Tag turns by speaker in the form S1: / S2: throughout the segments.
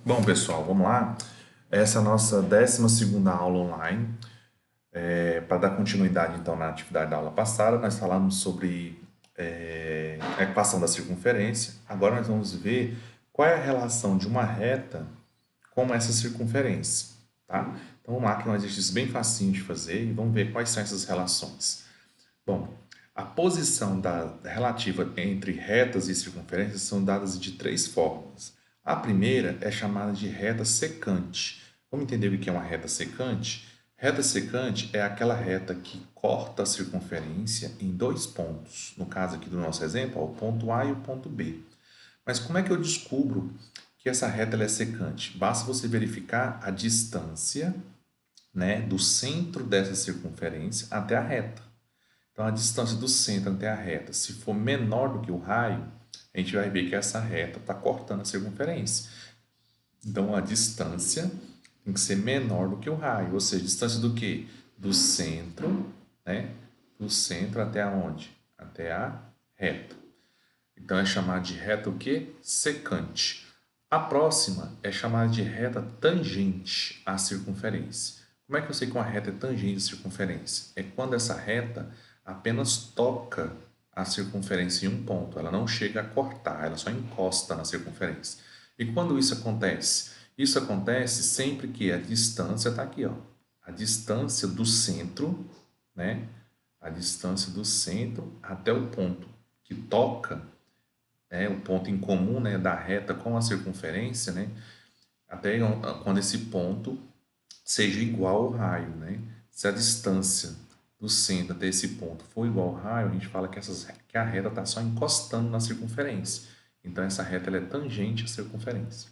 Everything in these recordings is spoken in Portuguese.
S1: Bom, pessoal, vamos lá. Essa é a nossa 12ª aula online. Para dar continuidade, então, na atividade da aula passada, nós falamos sobre a equação da circunferência. Agora nós vamos ver qual é a relação de uma reta com essa circunferência, tá? Então, vamos lá, que é um exercício bem facinho de fazer e vamos ver quais são essas relações. Bom, a posição relativa entre retas e circunferências são dadas de três formas. A primeira é chamada de reta secante. Vamos entender o que é uma reta secante? Reta secante é aquela reta que corta a circunferência em dois pontos. No caso aqui do nosso exemplo, o ponto A e o ponto B. Mas como é que eu descubro que essa reta ela é secante? Basta você verificar a distância, né, do centro dessa circunferência até a reta. Então, a distância do centro até a reta, se for menor do que o raio, a gente vai ver que essa reta está cortando a circunferência. Então, a distância tem que ser menor do que o raio, ou seja, distância do quê? Do centro, né? Do centro até aonde? Até a reta. Então, é chamada de reta o quê? Secante. A próxima é chamada de reta tangente à circunferência. Como é que eu sei que uma reta é tangente à circunferência? É quando essa reta apenas toca a circunferência em um ponto, ela não chega a cortar, ela só encosta na circunferência. E quando isso acontece? Isso acontece sempre que a distância está aqui, ó, a distância do centro, né? A distância do centro até o ponto que toca, o ponto em comum, né, da reta com a circunferência, né, até quando esse ponto seja igual ao raio, né? Se a distância do centro até esse ponto for igual ao raio, a gente fala que a reta está só encostando na circunferência. Então, essa reta ela é tangente à circunferência.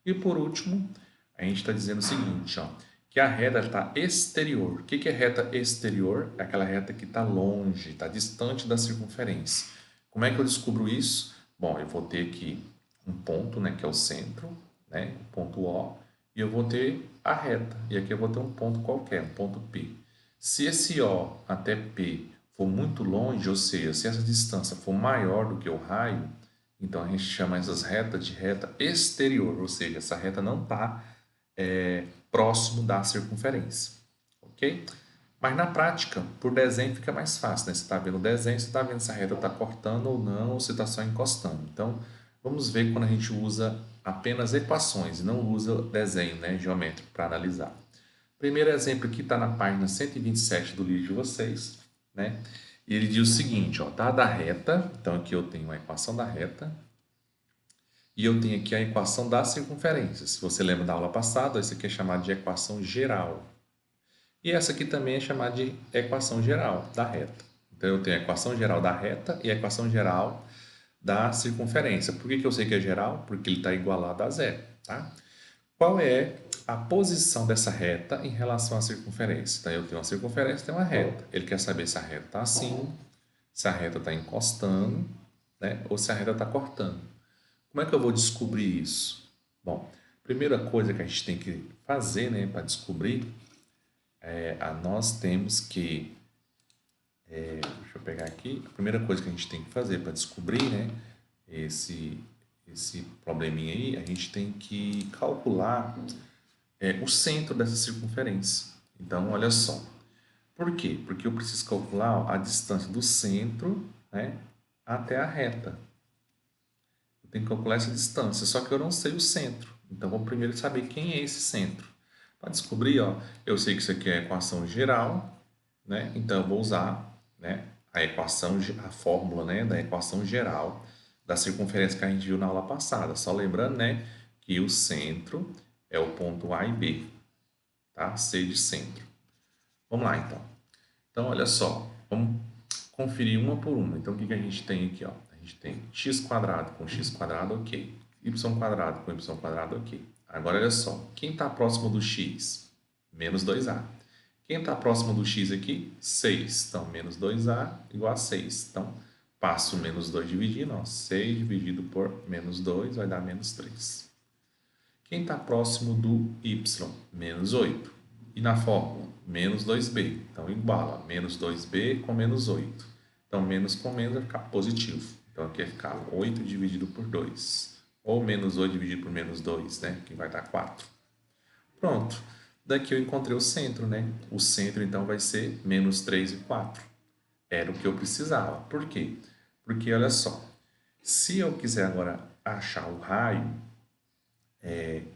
S1: E por último, a gente está dizendo o seguinte, ó, que a reta está exterior. O que é reta exterior? É aquela reta que está longe, está distante da circunferência. Como é que eu descubro isso? Bom, eu vou ter aqui um ponto, né, que é o centro, né, o ponto O, e eu vou ter a reta. E aqui eu vou ter um ponto qualquer, um ponto P. Se esse O até P for muito longe, ou seja, se essa distância for maior do que o raio, então a gente chama essas retas de reta exterior, ou seja, essa reta não está próximo da circunferência, ok? Mas na prática, por desenho fica mais fácil, né? Você está vendo o desenho, você está vendo se a reta está cortando ou não, ou se está só encostando. Então, vamos ver quando a gente usa apenas equações e não usa desenho, né, geométrico para analisar. Primeiro exemplo aqui está na página 127 do livro de vocês, né? E ele diz o seguinte, ó, dada a reta, então aqui eu tenho a equação da reta, e eu tenho aqui a equação da circunferência. Se você lembra da aula passada, isso aqui é chamado de equação geral. E essa aqui também é chamada de equação geral da reta. Então, eu tenho a equação geral da reta e a equação geral da circunferência. Por que eu sei que é geral? Porque ele está igualado a zero. Tá? Qual é a posição dessa reta em relação à circunferência? Então, eu tenho uma circunferência e tenho uma reta. Ele quer saber se a reta está assim, se a reta está encostando, né? Ou se a reta está cortando. Como é que eu vou descobrir isso? Bom, primeira coisa que a gente tem que fazer, né, para descobrir nós temos que, deixa eu pegar aqui, a primeira coisa que a gente tem que fazer para descobrir, né, esse probleminha aí, a gente tem que calcular o centro dessa circunferência. Então, olha só. Por quê? Porque eu preciso calcular ó, a distância do centro, né, até a reta. Eu tenho que calcular essa distância, só que eu não sei o centro. Então, vou primeiro saber quem é esse centro. Para descobrir, ó, eu sei que isso aqui é a equação geral, né? Então, eu vou usar, né, a equação, a fórmula, né, da equação geral da circunferência que a gente viu na aula passada. Só lembrando, né, que o centro é o ponto A e B, tá? C de centro. Vamos lá, então. Então, olha só, vamos conferir uma por uma. Então, o que a gente tem aqui? Ó? A gente tem x quadrado com x quadrado, ok. Y quadrado com y quadrado, ok. Agora, olha só, quem está próximo do x? Menos 2a. Quem está próximo do x aqui? 6. Então, menos 2a igual a 6. Então, passo o menos 2 dividindo. Ó. 6 dividido por menos 2 vai dar menos 3. Quem está próximo do y? Menos 8. E na fórmula? Menos 2b. Então, iguala menos 2b com menos 8. Então, menos com menos vai ficar positivo. Então, aqui vai ficar 8 dividido por 2. Ou menos 8 dividido por menos 2, né? Que vai dar 4. Pronto. Daqui eu encontrei o centro, né? O centro, então, vai ser menos 3 e 4. Era o que eu precisava. Por quê? Porque, olha só, se eu quiser agora achar o raio,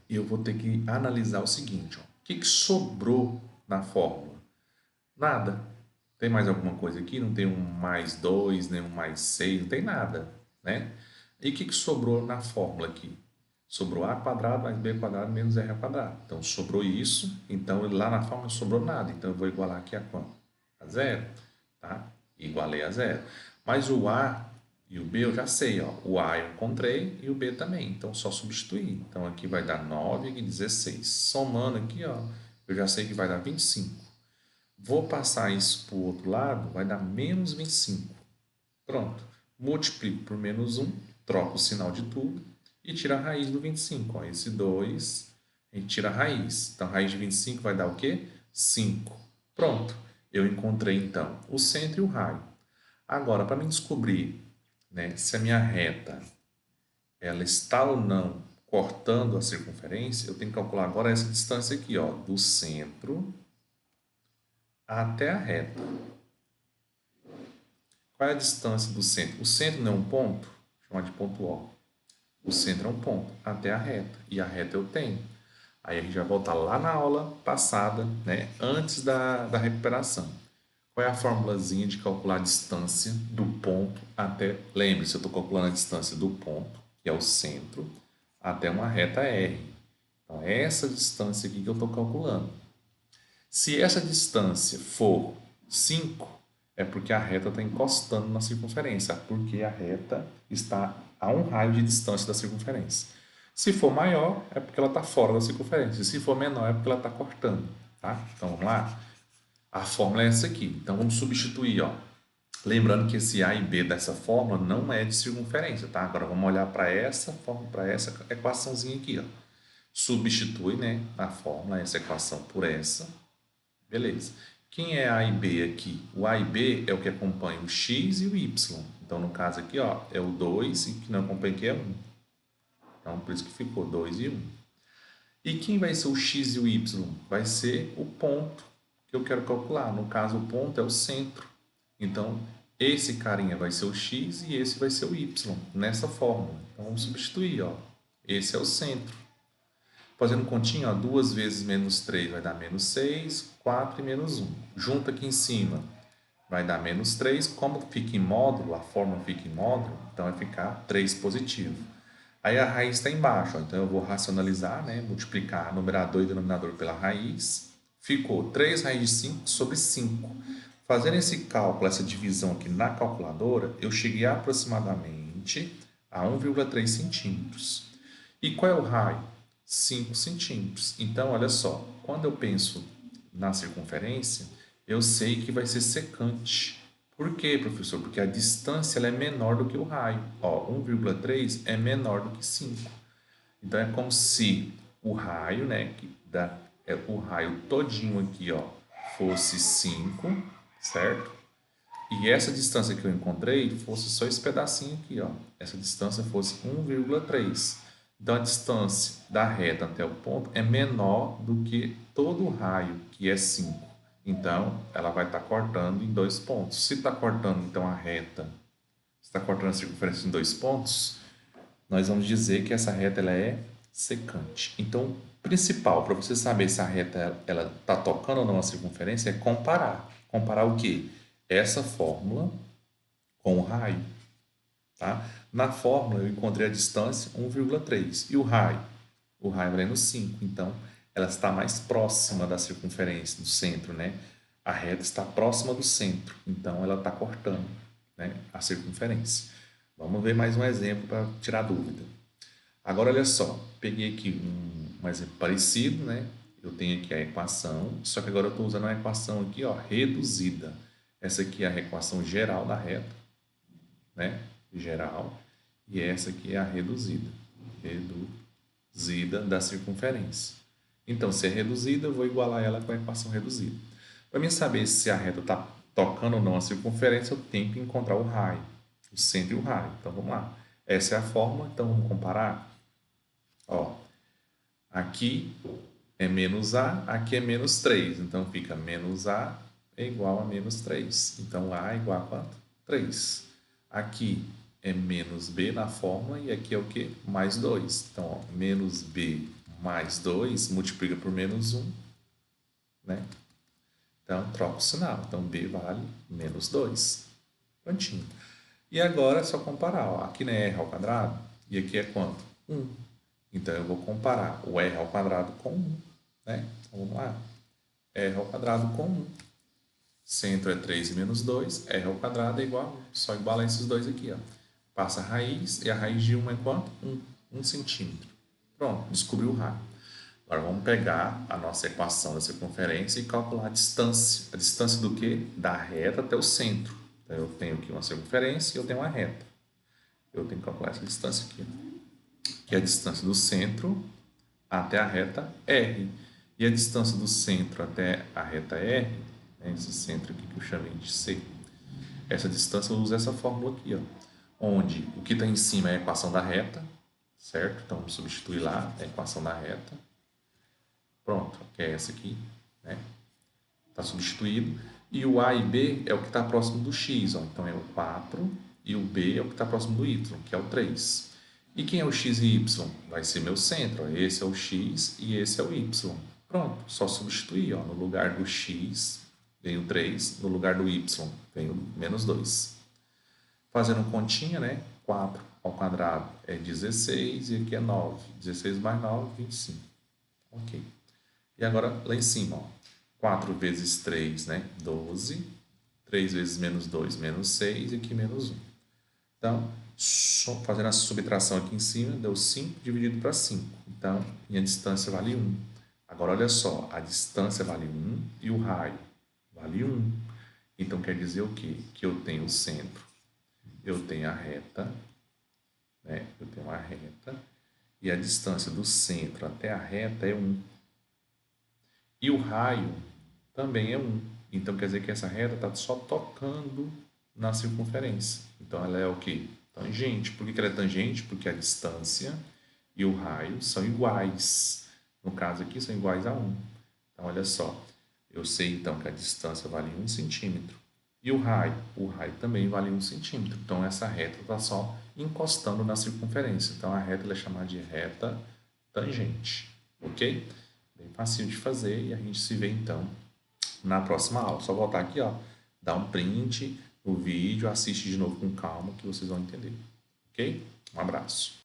S1: eu vou ter que analisar o seguinte, ó. O que sobrou na fórmula? Nada. Tem mais alguma coisa aqui? Não tem um mais 2, nem um mais 6, não tem nada, né? E o que sobrou na fórmula aqui? Sobrou a quadrado mais b quadrado menos r ao quadrado. Então, sobrou isso. Então, lá na fórmula não sobrou nada. Então, eu vou igualar aqui a quanto? A zero, tá? Igualei a zero. Mas o a e o b eu já sei, ó. O a eu encontrei e o b também. Então, só substituir. Então, aqui vai dar 9 e 16. Somando aqui, ó, eu já sei que vai dar 25. Vou passar isso para o outro lado, vai dar menos 25. Pronto. Multiplico por menos 1, troco o sinal de tudo e tiro a raiz do 25. Ó, esse 2, a gente tira a raiz. Então, a raiz de 25 vai dar o quê? 5. Pronto. Eu encontrei, então, o centro e o raio. Agora, para me descobrir, né, se a minha reta ela está ou não cortando a circunferência, eu tenho que calcular agora essa distância aqui, ó, do centro até a reta. Qual é a distância do centro? O centro não é um ponto? Chamar de ponto O. O centro é um ponto até a reta. E a reta eu tenho. Aí a gente vai voltar lá na aula passada, né? Antes da recuperação. Qual é a formulazinha de calcular a distância do ponto até... Lembre-se, eu estou calculando a distância do ponto, que é o centro, até uma reta R. Então, é essa distância aqui que eu estou calculando. Se essa distância for 5, é porque a reta está encostando na circunferência, porque a reta está a um raio de distância da circunferência. Se for maior, é porque ela está fora da circunferência. Se for menor, é porque ela está cortando. Tá? Então, vamos lá? A fórmula é essa aqui. Então, vamos substituir. Ó. Lembrando que esse A e B dessa fórmula não é de circunferência. Tá? Agora, vamos olhar para essa fórmula, para essa equaçãozinha aqui. Ó. Substitui, né, a fórmula, essa equação por essa. Beleza. Quem é A e B aqui? O A e B é o que acompanha o X e o Y. Então, no caso aqui, ó, é o 2 e que não acompanha aqui é 1. Então, por isso que ficou 2 e 1. E quem vai ser o X e o Y? Vai ser o ponto que eu quero calcular. No caso, o ponto é o centro. Então, esse carinha vai ser o X e esse vai ser o Y, nessa fórmula. Então, vamos substituir, ó. Esse é o centro. Fazendo continha, ó, 2 vezes menos 3 vai dar menos 6, 4 e menos 1. Junta aqui em cima, vai dar menos 3. Como fica em módulo, a fórmula fica em módulo, então vai ficar 3 positivo. Aí a raiz está embaixo, ó, então eu vou racionalizar, né, multiplicar numerador e denominador pela raiz. Ficou 3 raiz de 5 sobre 5. Fazendo esse cálculo, essa divisão aqui na calculadora, eu cheguei aproximadamente a 1,3 centímetros. E qual é o raio? 5 centímetros. Então, olha só, quando eu penso na circunferência, eu sei que vai ser secante. Por quê, professor? Porque a distância ela é menor do que o raio. Ó, 1,3 é menor do que 5. Então, é como se o raio, né, o raio todinho aqui, ó, fosse 5, certo? E essa distância que eu encontrei fosse só esse pedacinho aqui, ó. Essa distância fosse 1,3. Então, a distância da reta até o ponto é menor do que todo o raio, que é 5. Então, ela vai estar cortando em 2 pontos. Se está cortando, então, a reta, está cortando a circunferência em 2 pontos, nós vamos dizer que essa reta ela é secante. Então, principal para você saber se a reta ela está tocando ou não a circunferência é comparar. Comparar o quê? Essa fórmula com o raio. Tá? Na fórmula eu encontrei a distância 1,3 e o raio? O raio valendo 5, então ela está mais próxima da circunferência, do centro, né? A reta está próxima do centro, então ela está cortando, né, a circunferência. Vamos ver mais um exemplo para tirar dúvida. Agora, olha só, peguei aqui um exemplo parecido, né? Eu tenho aqui a equação, só que agora eu estou usando a equação aqui, ó, reduzida. Essa aqui é a equação geral da reta, né? Geral, e essa aqui é a reduzida, reduzida da circunferência. Então, se é reduzida, eu vou igualar ela com a equação reduzida. Para mim saber se a reta está tocando ou não a circunferência, eu tenho que encontrar o raio, o centro e o raio. Então, vamos lá. Essa é a fórmula, então vamos comparar. Ó, aqui é menos A, aqui é menos 3. Então, fica menos A é igual a menos 3. Então, A é igual a quanto? 3. Aqui é menos B na fórmula e aqui é o quê? Mais 2. Então, ó, menos B mais 2 multiplica por menos 1, né? Então, troca o sinal. Então, B vale menos 2. Prontinho. E agora é só comparar. Ó. Aqui não é R ao quadrado e aqui é quanto? 1. Então, eu vou comparar o R ao quadrado com 1. Né? Então, vamos lá. R ao quadrado com 1. Centro é 3 menos 2. R ao quadrado é igual a 1. Só igualar esses dois aqui. Ó. Passa a raiz e a raiz de 1 é quanto? 1. 1 centímetro. Pronto, descobriu o raio. Agora vamos pegar a nossa equação da circunferência e calcular a distância. A distância do quê? Da reta até o centro. Então, eu tenho aqui uma circunferência e eu tenho uma reta. Eu tenho que calcular essa distância aqui, que é a distância do centro até a reta R. E a distância do centro até a reta R, né, esse centro aqui que eu chamei de C, essa distância eu uso essa fórmula aqui, ó, onde o que está em cima é a equação da reta, certo? Então, vamos substituir lá a equação da reta. Pronto, que é essa aqui, né? Está substituído. E o A e B é o que está próximo do X, ó. Então é o 4 e o B é o que está próximo do Y, que é o 3. E quem é o X e Y? Vai ser meu centro, ó. Esse é o X e esse é o Y. Pronto, só substituir, ó. No lugar do X vem o 3, no lugar do Y vem o menos 2. Fazendo continha, né? 4 ao quadrado é 16 e aqui é 9. 16 mais 9, 25. Ok. E agora lá em cima, ó, 4 vezes 3, né? 12. 3 vezes menos 2, menos 6 e aqui menos 1. Então, fazendo a subtração aqui em cima, deu 5 dividido para 5. Então, minha distância vale 1. Agora, olha só, a distância vale 1 e o raio vale 1. Então, quer dizer o quê? Que eu tenho o centro, eu tenho a reta, né? Eu tenho a reta e a distância do centro até a reta é 1. E o raio também é 1. Então, quer dizer que essa reta está só tocando na circunferência. Então, ela é o quê? Tangente. Por que ela é tangente? Porque a distância e o raio são iguais. No caso aqui, são iguais a 1. Então, olha só. Eu sei, então, que a distância vale 1 centímetro. E o raio? O raio também vale 1 centímetro. Então, essa reta está só encostando na circunferência. Então, a reta ela é chamada de reta tangente. Ok? Bem fácil de fazer e a gente se vê, então, na próxima aula. Só voltar aqui, ó, dar um print no vídeo, assiste de novo com calma que vocês vão entender. Ok? Um abraço.